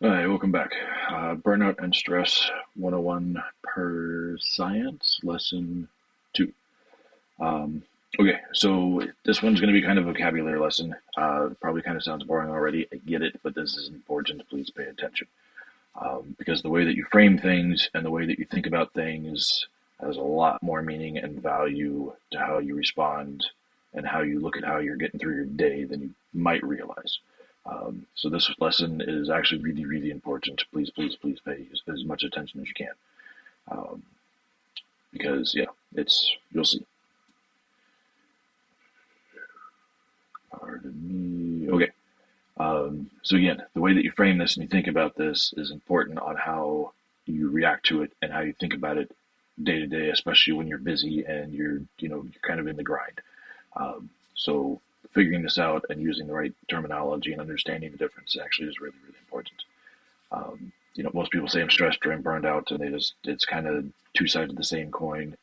All right, welcome back. Burnout and Stress 101 per Science, Lesson 2. Um, okay, so this one's going to be kind of a vocabulary lesson. Probably kind of sounds boring already. I get it, but this is important. Please pay attention. Because the way that you frame things and the way that you think about things has a lot more meaning and value to how you respond and how you look at how you're getting through your day than you might realize. So this lesson is actually really, really important. Please, please, please pay as much attention as you can, um, because yeah, it's you'll see. Pardon me. Okay. So again, the way that you frame this and you think about this is important on how you react to it and how you think about it day to day, especially when you're busy and you're kind of in the grind. So figuring this out and using the right terminology and understanding the difference actually is really, really important. Most people say I'm stressed or I'm burned out, and it's kind of two sides of the same coin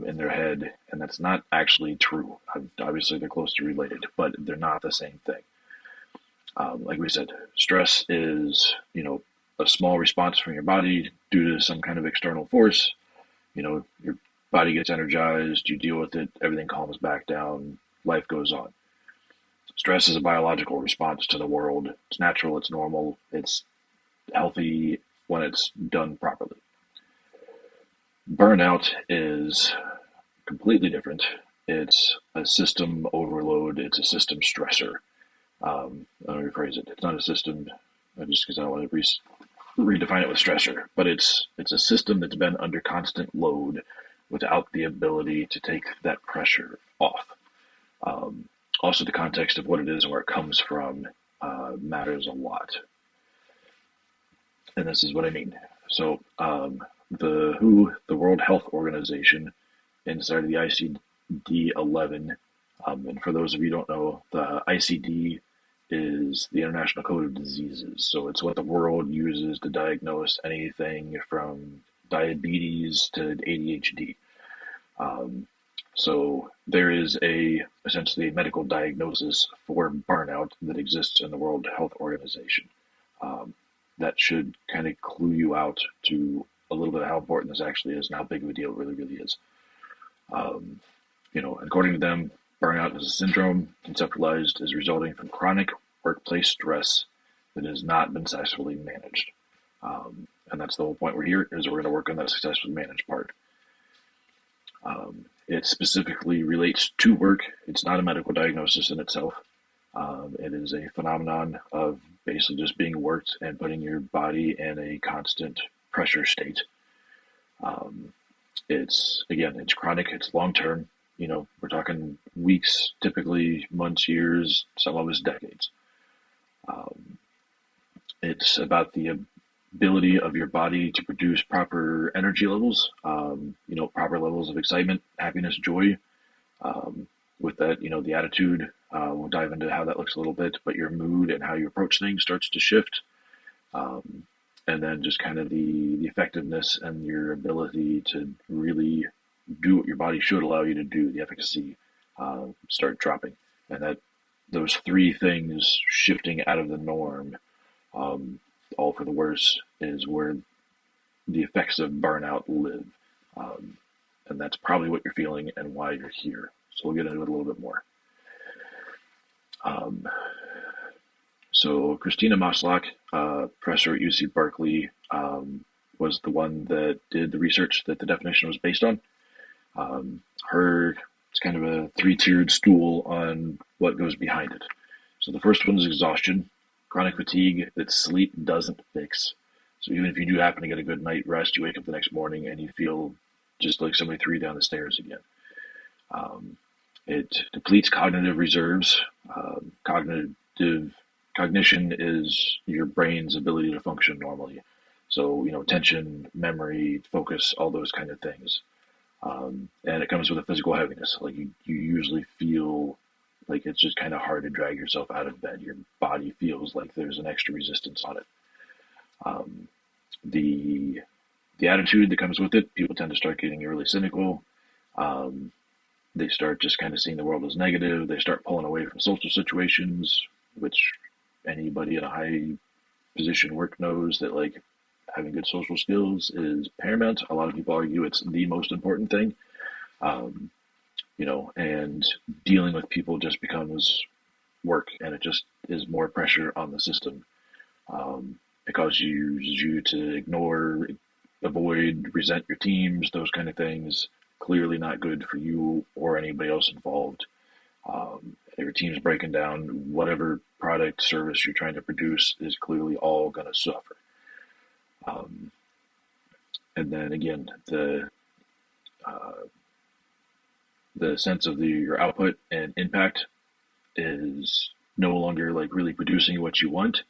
in their head, and that's not actually true. Obviously, they're closely related, but they're not the same thing. Like we said, stress is, a small response from your body due to some kind of external force. Your body gets energized, you deal with it, everything calms back down, life goes on. Stress is a biological response to the world. It's natural, it's normal, it's healthy when it's done properly. Burnout is completely different. It's a system overload, it's a system stressor. Let me rephrase it. It's not a system, just because I don't want to redefine it with stressor, but it's a system that's been under constant load without the ability to take that pressure off. Also, the context of what it is and where it comes from matters a lot, and this is what I mean. So, the World Health Organization, inside of the ICD-11, and for those of you who don't know, the ICD is the International Code of Diseases. So it's what the world uses to diagnose anything from diabetes to ADHD. Um, so there is essentially a medical diagnosis for burnout that exists in the World Health Organization. Um, that should kind of clue you out to a little bit of how important this actually is and how big of a deal it really, really is. Um, according to them, burnout is a syndrome conceptualized as resulting from chronic workplace stress that has not been successfully managed. And that's the whole point we're here is we're going to work on that successfully managed part. It specifically relates to work. It's not a medical diagnosis in itself. It is a phenomenon of basically just being worked and putting your body in a constant pressure state. Um, it's chronic, it's long term. We're talking weeks, typically months, years, some of us decades. Um, it's about the ability of your body to produce proper energy levels, proper levels of excitement, happiness, joy. Um, with that, the attitude, we'll dive into how that looks a little bit, but your mood and how you approach things starts to shift. Um, and then just kind of the effectiveness and your ability to really do what your body should allow you to do, the efficacy, start dropping. And that those three things shifting out of the norm, um, all for the worse, is where the effects of burnout live. Um, and that's probably what you're feeling and why you're here. So we'll get into it a little bit more. Um, so Christina Maslach, professor at UC Berkeley, was the one that did the research that the definition was based on. It's kind of a three-tiered stool on what goes behind it. So the first one is exhaustion, chronic fatigue that sleep doesn't fix. So even if you do happen to get a good night rest, you wake up the next morning and you feel just like somebody threw you down the stairs again. Um, it depletes cognitive reserves. Cognition is your brain's ability to function normally. So, attention, memory, focus, all those kind of things. And it comes with a physical heaviness. Like you usually feel like it's just kind of hard to drag yourself out of bed. Your body feels like there's an extra resistance on it. Um, the the attitude that comes with it, people tend to start getting really cynical. Um, they start just kind of seeing the world as negative. They start pulling away from social situations, which anybody in a high position work knows that like having good social skills is paramount. A lot of people argue it's the most important thing. Um, and dealing with people just becomes work, and it just is more pressure on the system. It causes you to ignore, avoid, resent your teams, those kind of things. Clearly not good for you or anybody else involved. If your team's breaking down, whatever product, service you're trying to produce is clearly all going to suffer. Um, and then again, uh, the sense of your output and impact is no longer like really producing what you want,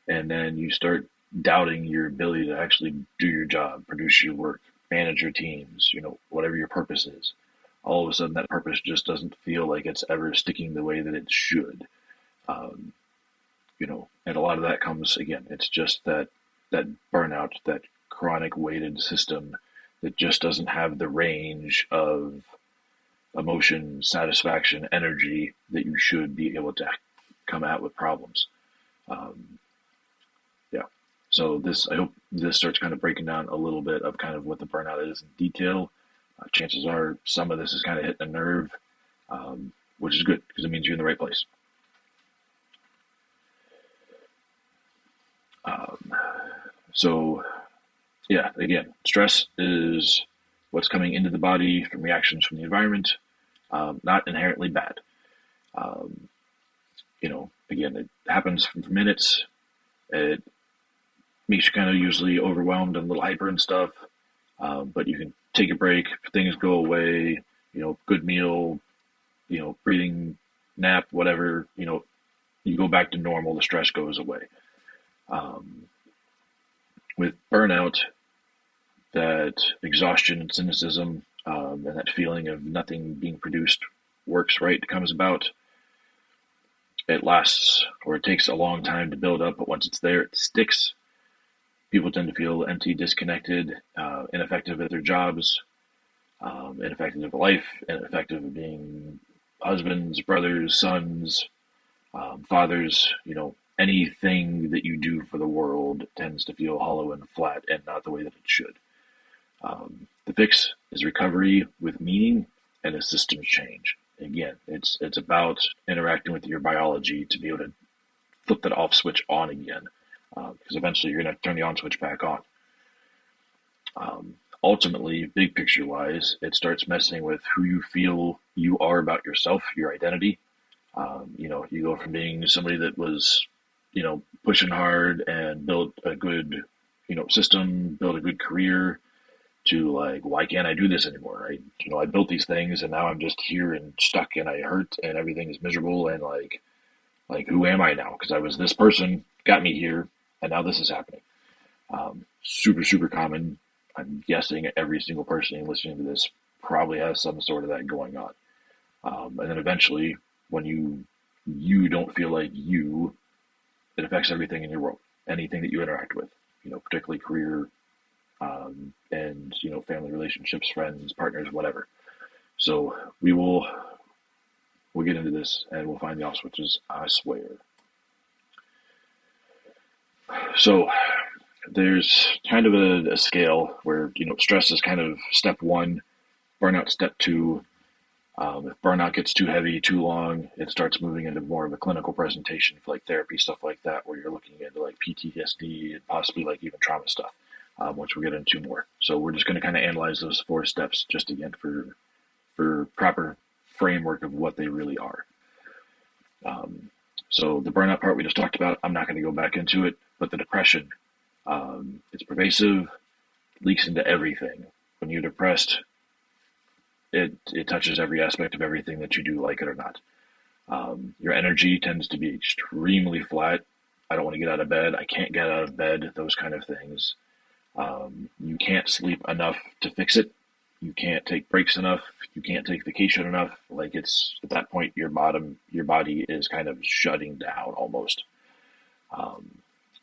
and then you start doubting your ability to actually do your job, produce your work, manage your teams, whatever your purpose is. All of a sudden, that purpose just doesn't feel like it's ever sticking the way that it should. Um, and a lot of that comes again. It's just that burnout, that chronic weighted system that just doesn't have the range of emotion, satisfaction, energy that you should be able to come at with problems. Um, yeah. So I hope this starts kind of breaking down a little bit of kind of what the burnout is in detail. Chances are some of this is kind of hitting a nerve, which is good because it means you're in the right place. Um, so yeah, again, stress is what's coming into the body from reactions from the environment, not inherently bad. Um, again, it happens for minutes. It makes you kind of usually overwhelmed and a little hyper and stuff. But you can take a break, things go away, good meal, breathing, nap, whatever, you go back to normal, the stress goes away. Um, with burnout, that exhaustion and cynicism, and that feeling of nothing being produced works right comes about. It lasts, or it takes a long time to build up, but once it's there, it sticks. People tend to feel empty, disconnected, ineffective at their jobs, ineffective at life, ineffective at being husbands, brothers, sons, fathers. Anything that you do for the world tends to feel hollow and flat and not the way that it should. The fix is recovery with meaning and a systems change. Again, it's about interacting with your biology to be able to flip that off switch on again, because eventually you're going to turn the on switch back on. Ultimately, big picture wise, it starts messing with who you feel you are about yourself, your identity. You go from being somebody that was, pushing hard and built a good, system, built a good career, to like, why can't I do this anymore? I built these things and now I'm just here and stuck and I hurt and everything is miserable and like who am I now? Because I was this person, got me here, and now this is happening. Super, super common. I'm guessing every single person listening to this probably has some sort of that going on. And then eventually, when you don't feel like you, it affects everything in your world, anything that you interact with, particularly career, and family relationships, friends, partners, whatever. So we'll get into this and we'll find the off switches, I swear. So there's kind of a scale where stress is kind of step one, burnout step two. If burnout gets too heavy, too long, it starts moving into more of a clinical presentation for like therapy, stuff like that, where you're looking into like PTSD and possibly like even trauma stuff, which we'll get into more. So we're just going to kind of analyze those 4 steps just again for proper framework of what they really are. So the burnout part we just talked about, I'm not going to go back into it, but the depression, it's pervasive, leaks into everything. When you're depressed, it touches every aspect of everything that you do, like it or not. Your energy tends to be extremely flat. I don't want to get out of bed. I can't get out of bed. Those kind of things. You can't sleep enough to fix it. You can't take breaks enough. You can't take vacation enough. Like it's at that point, your body is kind of shutting down almost.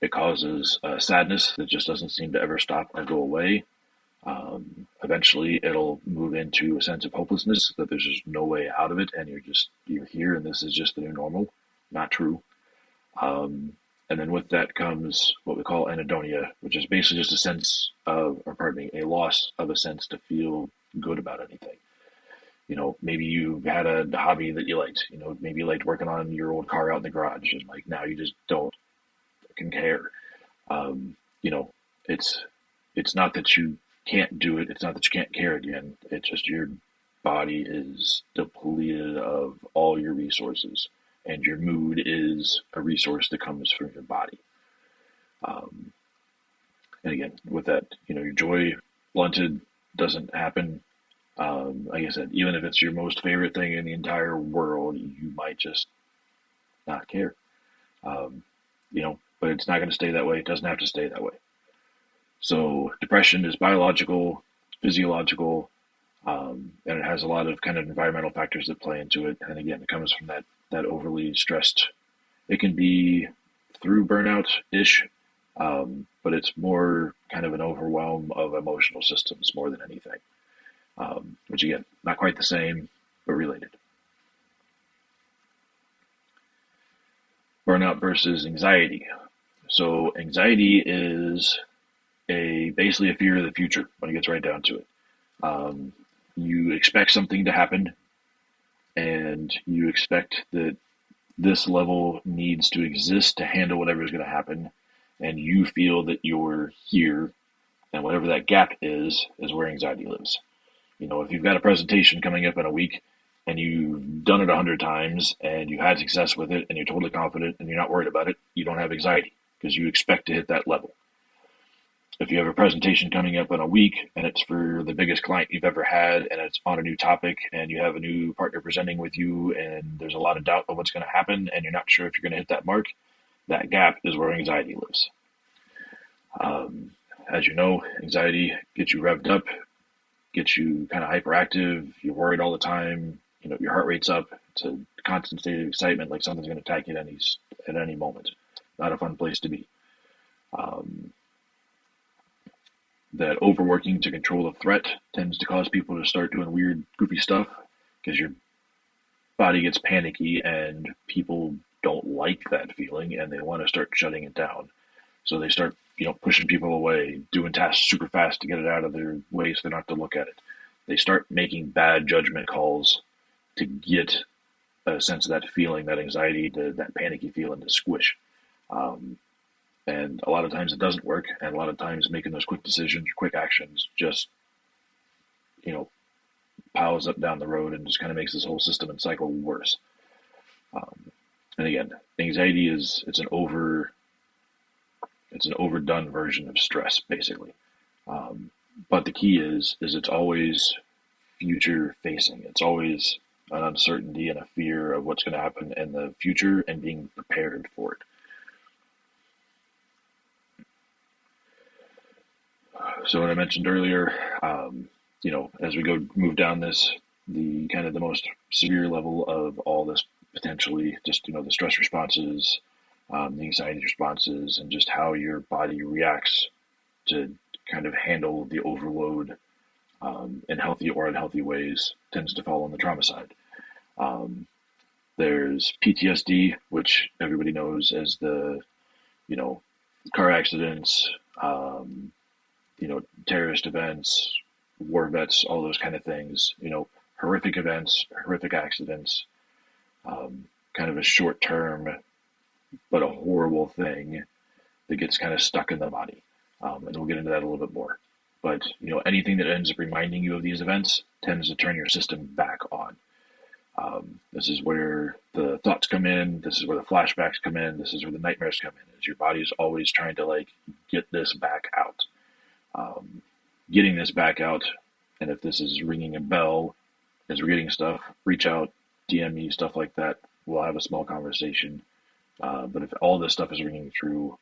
It causes sadness that just doesn't seem to ever stop or go away. Eventually it'll move into a sense of hopelessness that there's just no way out of it and you're here and this is just the new normal. Not true. And then with that comes what we call anhedonia, which is basically just a sense of, or pardon me, a loss of a sense to feel good about anything. Maybe you had a hobby that you liked. Maybe you liked working on your old car out in the garage, and like now you just don't fucking care. Um, you know, it's it's not that you can't do it. It's not that you can't care again. It's just your body is depleted of all your resources, and your mood is a resource that comes from your body. Um, and again, with that, your joy blunted doesn't happen. Like I said, even if it's your most favorite thing in the entire world, you might just not care. Um, but it's not going to stay that way. It doesn't have to stay that way. So depression is biological, physiological, and it has a lot of kind of environmental factors that play into it. And again, it comes from that overly stressed. It can be through burnout ish, but it's more kind of an overwhelm of emotional systems more than anything. Which again, not quite the same, but related. Burnout versus anxiety. So anxiety is basically a fear of the future when it gets right down to it. Um, you expect something to happen, and you expect that this level needs to exist to handle whatever is going to happen, and you feel that you're here, and whatever that gap is where anxiety lives. If you've got a presentation coming up in a week and you've done it 100 times and you had success with it and you're totally confident and you're not worried about it, you don't have anxiety because you expect to hit that level. If you have a presentation coming up in a week and it's for the biggest client you've ever had and it's on a new topic and you have a new partner presenting with you and there's a lot of doubt of what's going to happen and you're not sure if you're going to hit that mark, that gap is where anxiety lives. As you know, anxiety gets you revved up, gets you kind of hyperactive. You're worried all the time. Your heart rate's up. It's a constant state of excitement, like something's going to attack you at any moment. Not a fun place to be. Um, that overworking to control the threat tends to cause people to start doing weird, goofy stuff because your body gets panicky and people don't like that feeling and they want to start shutting it down. So they start, pushing people away, doing tasks super fast to get it out of their way so they don't have to look at it. They start making bad judgment calls to get a sense of that feeling, that anxiety, that panicky feeling to squish. Um, and a lot of times it doesn't work. And a lot of times making those quick decisions, quick actions just, you know, piles up down the road and just kind of makes this whole system and cycle worse. Um, and again, anxiety it's an overdone version of stress, basically. Um, but the key is it's always future facing. It's always an uncertainty and a fear of what's going to happen in the future and being prepared for it. So what I mentioned earlier, as we move down this, the kind of the most severe level of all this potentially just, the stress responses, the anxiety responses, and just how your body reacts to kind of handle the overload in healthy or unhealthy ways tends to fall on the trauma side. Um, there's PTSD, which everybody knows as you know, car accidents, terrorist events, war vets, all those kind of things, horrific events, horrific accidents, kind of a short term, but a horrible thing that gets kind of stuck in the body. And we'll get into that a little bit more. But, anything that ends up reminding you of these events tends to turn your system back on. This is where the thoughts come in. This is where the flashbacks come in. This is where the nightmares come in. Is your body is always trying to get this back out. Getting this back out, and if this is ringing a bell as we're getting stuff, reach out, DM me, stuff like that. We'll have a small conversation. But if all this stuff is ringing through,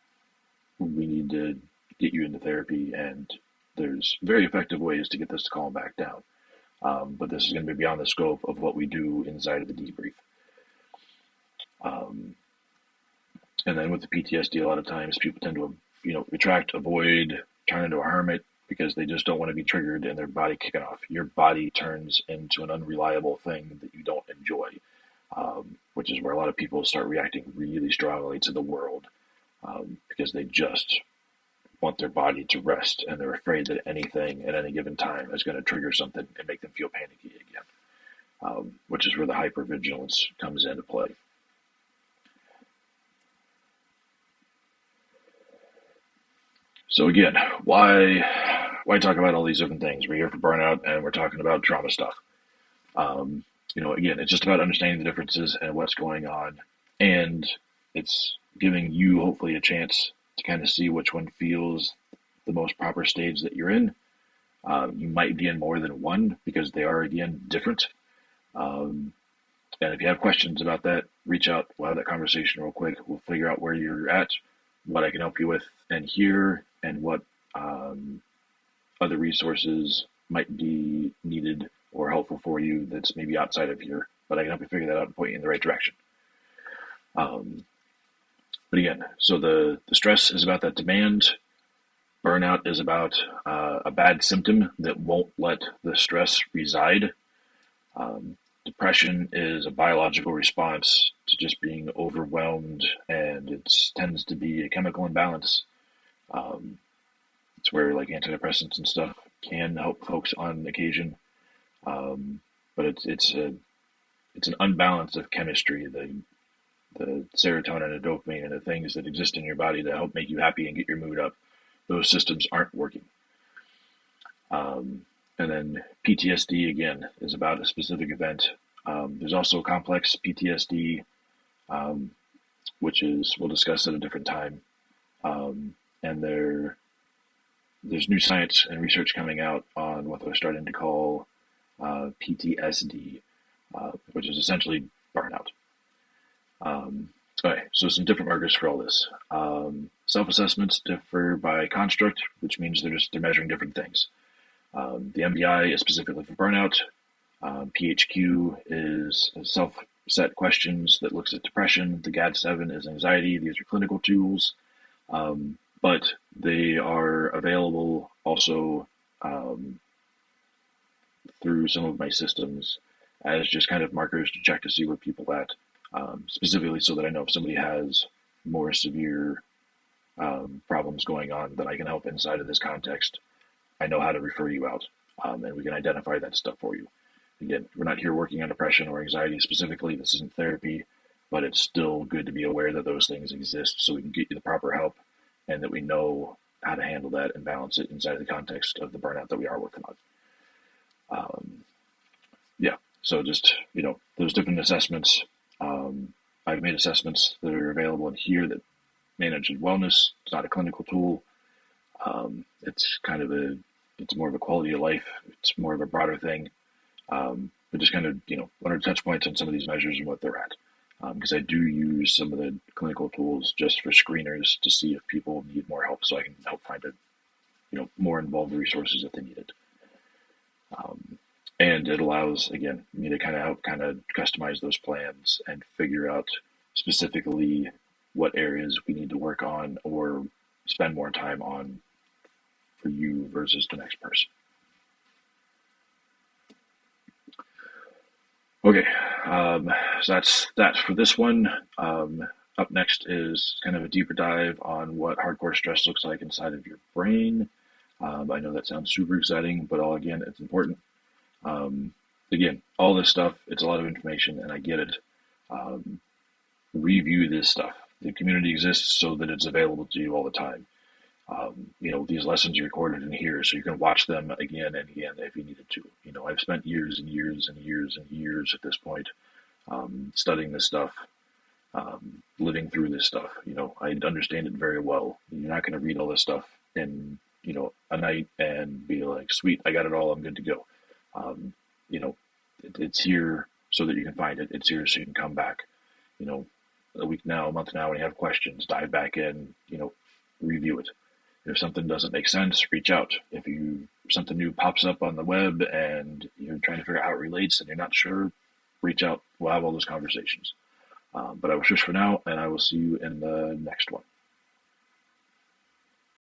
we need to get you into therapy, and there's very effective ways to get this to calm back down. But this is going to be beyond the scope of what we do inside of the debrief. And then with the PTSD, a lot of times people tend to, retract, avoid, turn into a hermit because they just don't want to be triggered and their body kicking off. Your body turns into an unreliable thing that you don't enjoy, which is where a lot of people start reacting really strongly to the world. because they just want their body to rest, and they're afraid that anything at any given time is going to trigger something and make them feel panicky again, which is where the hypervigilance comes into play. So again, why talk about all these different things? We're here for burnout, and we're talking about trauma stuff. Um, again, it's just about understanding the differences and what's going on, and it's giving you hopefully a chance to kind of see which one feels the most proper stage that you're in. You might be in more than one because they are, again, different. Um, and if you have questions about that, reach out. We'll have that conversation real quick. We'll figure out where you're at, what I can help you with, and here, and what other resources might be needed or helpful for you that's maybe outside of here. But I can help you figure that out and point you in the right direction. But again, so the stress is about that demand. Burnout is about a bad symptom that won't let the stress reside. Depression is a biological response to just being overwhelmed, and it tends to be a chemical imbalance. Um, it's where like antidepressants and stuff can help folks on occasion, but it's an unbalance of chemistry. The serotonin and dopamine and the things that exist in your body that help make you happy and get your mood up, those systems aren't working. And then PTSD, again, is about a specific event. There's also complex PTSD, which is, we'll discuss at a different time. And there's new science and research coming out on what they're starting to call PTSD, which is essentially burnout. Okay, so some different markers for all this. Self-assessments differ by construct, which means they're measuring different things. The MBI is specifically for burnout. PHQ is self-set questions that looks at depression. The GAD-7 is anxiety. These are clinical tools, but they are available also through some of my systems as just kind of markers to check to see where people are at, specifically so that I know if somebody has more severe problems going on that I can help inside of this context. I know how to refer you out, and we can identify that stuff for you. Again, we're not here working on depression or anxiety specifically. This isn't therapy, but it's still good to be aware that those things exist so we can get you the proper help and that we know how to handle that and balance it inside of the context of the burnout that we are working on. Yeah, so just, those different assessments. I've made assessments that are available in here that manage wellness. It's not a clinical tool. It's kind of it's more of a quality of life. It's more of a broader thing. But just kind of, one or two touch points on some of these measures and what they're at. Because I do use some of the clinical tools just for screeners to see if people need more help, so I can help find more involved resources if they need it. And it allows, again, me to help customize those plans and figure out specifically what areas we need to work on or spend more time on for you versus the next person. Okay, so that's that for this one. Up next is kind of a deeper dive on what hardcore stress looks like inside of your brain. I know that sounds super exciting, but again, it's important. Again, all this stuff, it's a lot of information, and I get it. Review this stuff. The community exists so that it's available to you all the time. These lessons are recorded in here, so you can watch them again and again if you needed to. I've spent years and years and years and years at this point studying this stuff, living through this stuff. I understand it very well. You're not going to read all this stuff in, a night and be like, sweet, I got it all, I'm good to go. It's here so that you can find it. It's here so you can come back, a week now, a month now, when you have questions, dive back in, review it. If something doesn't make sense, reach out. If something new pops up on the web and you're trying to figure out how it relates and you're not sure, reach out. We'll have all those conversations. But I will shush for now, and I will see you in the next one.